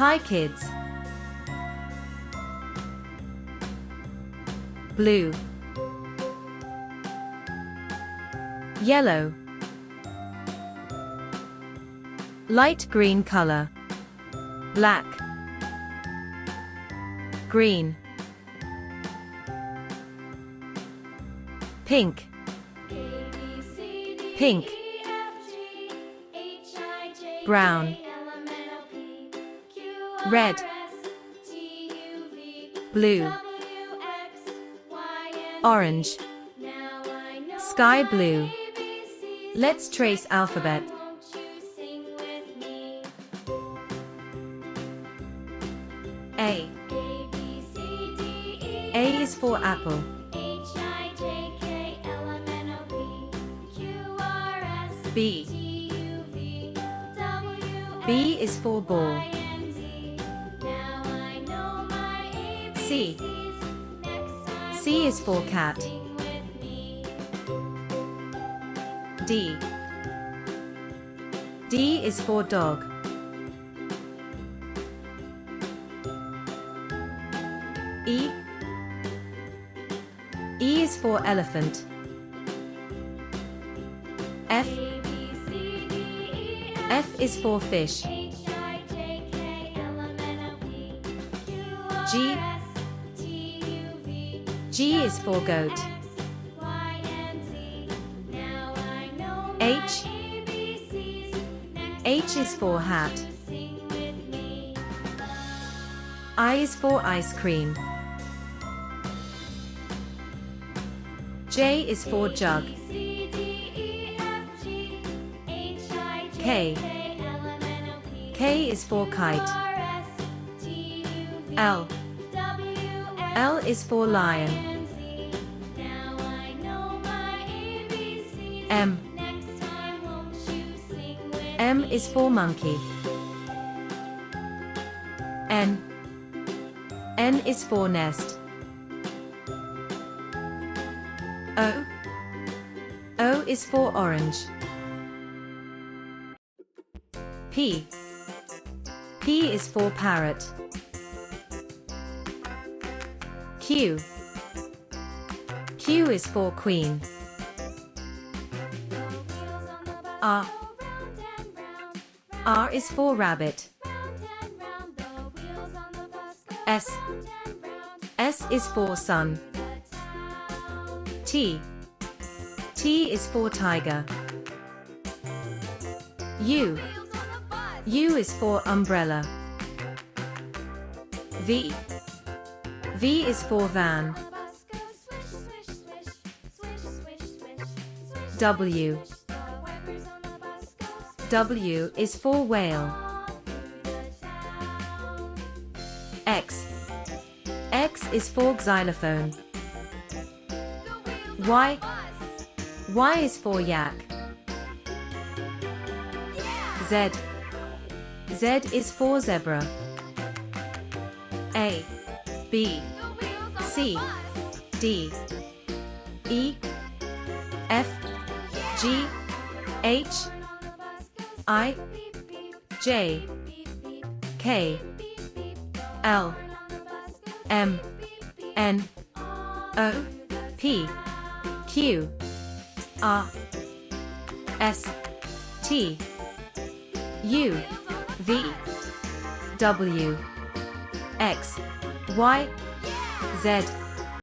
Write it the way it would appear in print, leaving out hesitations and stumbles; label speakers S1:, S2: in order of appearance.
S1: Hi kids. Blue, yellow, light green color, black, green, pink, pink, brown, red, blue, orange, sky blue. Let's trace alphabet. A. A is for apple. B. B is for ball. C. C is for cat. D. D is for dog. E. E is for elephant. F. F is for fish. G. G is for goat. H. H is for hat. I is for ice cream. J is for jug. K. K is for kite. L. L is for lion. M. M is for monkey. N. N is for nest. O. O is for orange. P. P is for parrot. Q. Q is for queen. R. R is for rabbit. S. S is for sun. T. T is for tiger. U. U is for umbrella. V. V is for van. W. W is for whale. X. X is for xylophone. Y. Y is for yak. Z. Z is for zebra. A. B. C. D. E. F. G. H. I. J. K. L. M. N. O. P. Q. R. S. T. U. V. W. X. Y. Z.